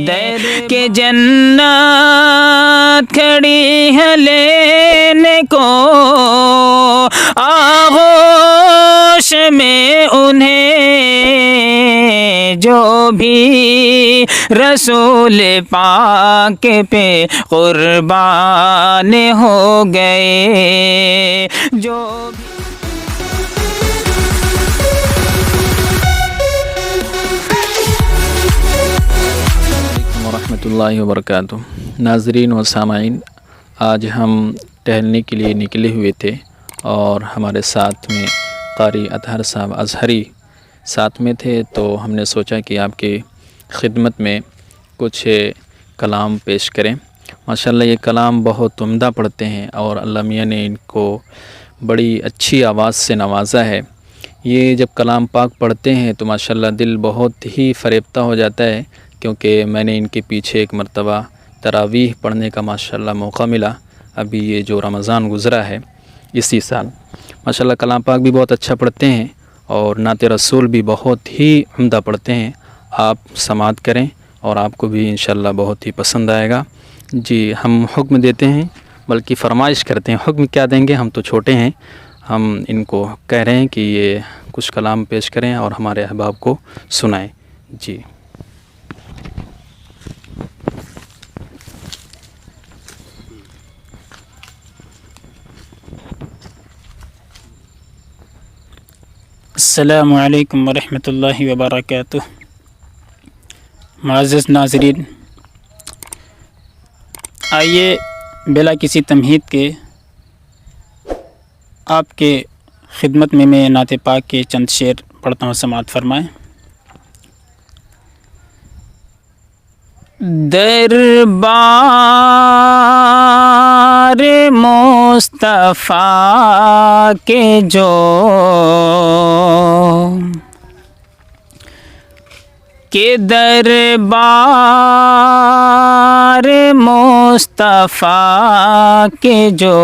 در کے جنت کھڑی ہے لینے کو، آغوش میں انہیں جو بھی رسول پاک پہ قربان ہو گئے، جو بھی ورحمۃ اللہ وبرکاتہ۔ ناظرین و سامعین، آج ہم ٹہلنے کے لیے نکلے ہوئے تھے اور ہمارے ساتھ میں قاری اطہر صاحب اظہری ساتھ میں تھے، تو ہم نے سوچا کہ آپ کی خدمت میں کچھ کلام پیش کریں۔ ماشاءاللہ یہ کلام بہت عمدہ پڑھتے ہیں اور اللہ میاں نے ان کو بڑی اچھی آواز سے نوازا ہے۔ یہ جب کلام پاک پڑھتے ہیں تو ماشاءاللہ دل بہت ہی فریفتہ ہو جاتا ہے، کیونکہ میں نے ان کے پیچھے ایک مرتبہ تراویح پڑھنے کا ماشاءاللہ موقع ملا، ابھی یہ جو رمضان گزرا ہے اسی سال۔ ماشاءاللہ کلام پاک بھی بہت اچھا پڑھتے ہیں اور نعت رسول بھی بہت ہی عمدہ پڑھتے ہیں۔ آپ سماعت کریں اور آپ کو بھی انشاءاللہ بہت ہی پسند آئے گا۔ جی، ہم حکم دیتے ہیں، بلکہ فرمائش کرتے ہیں۔ حکم کیا دیں گے، ہم تو چھوٹے ہیں، ہم ان کو کہہ رہے ہیں کہ یہ کچھ کلام پیش کریں اور ہمارے احباب کو سنائیں۔ جی۔ السلام علیکم ورحمۃ اللہ وبرکاتہ۔ معزز ناظرین، آئیے بلا کسی تمہید کے آپ کے خدمت میں نعت پاک کے چند شعر پڑھتا ہوں، سماعت فرمائیں۔ دربار مصطفیٰ کے جو دربار مصطفیٰ کے جو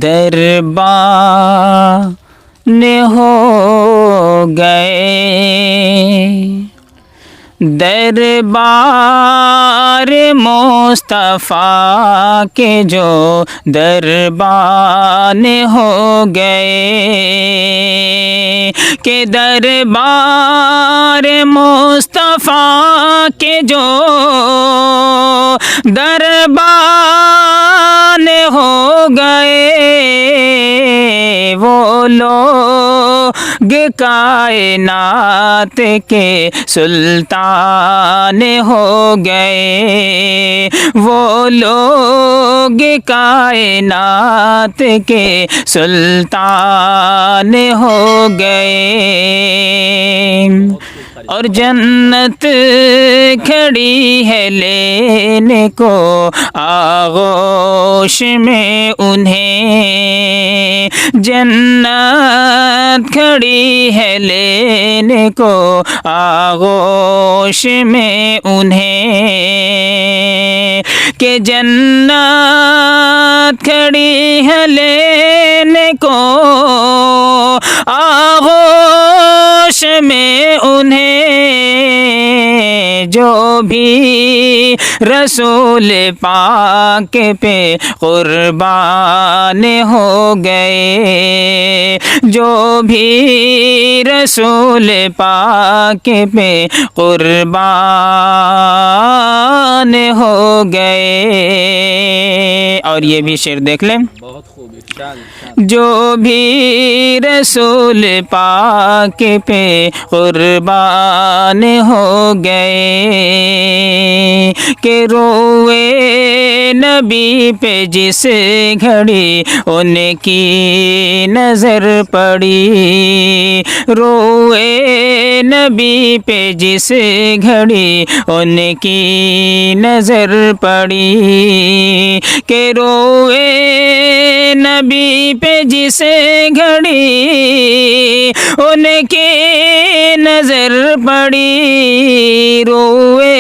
دربان ہو گئے، دربار مصطفیٰ کے جو دربان ہو گئے، کہ دربار مصطفیٰ کے جو دربان ہو گئے، وہ لوگ کائنات کے سلطان ہو گئے، وہ لوگ کائنات کے سلطان ہو گئے، اور جنت کھڑی ہے لینے کو آغوش میں انہیں، جنت کھڑی ہے لینے کو آغوش میں انہیں، کہ جنت کھڑی ہے لینے کو آغوش میں انہیں، جو بھی رسول پاک پہ قربان ہو گئے، جو بھی رسول پاک پہ قربان ہو گئے۔ اور یہ بھی شعر دیکھ لیں، بہت خوب، جو بھی رسول پاک پہ قربان ہو گئے، کہ روئے نبی پہ جس گھڑی ان کی نظر پڑی، روئے نبی پہ جس گھڑی ان کی نظر پڑی، کہ روئے نبی پہ جس گھڑی ان کی نظر پڑی، روئے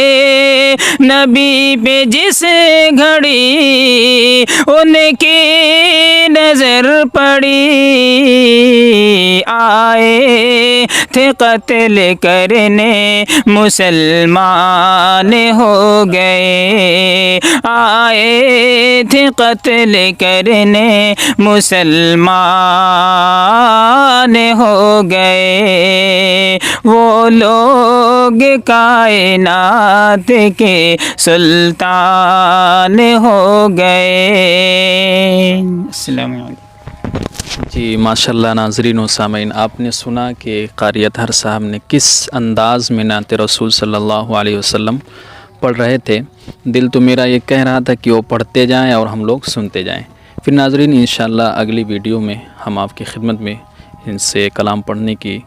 نبی پہ جس گھڑی ان کی نظر پڑی، آئے تھے قتل کرنے مسلمان ہو گئے، آئے تھے قتل کرنے مسلمان ہو گئے، وہ لوگ کائنات کے سلطان ہو گئے۔ السلام علیکم۔ جی ماشاءاللہ ناظرین و سامعین، آپ نے سنا کہ قاری اطہر صاحب نے کس انداز میں نعت رسول صلی اللہ علیہ وسلم پڑھ رہے تھے۔ دل تو میرا یہ کہہ رہا تھا کہ وہ پڑھتے جائیں اور ہم لوگ سنتے جائیں۔ پھر ناظرین انشاءاللہ اگلی ویڈیو میں ہم آپ کی خدمت میں ان سے کلام پڑھنے کی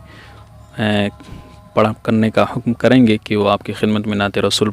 کرنے کا حکم کریں گے کہ وہ آپ کی خدمت میں نعت رسول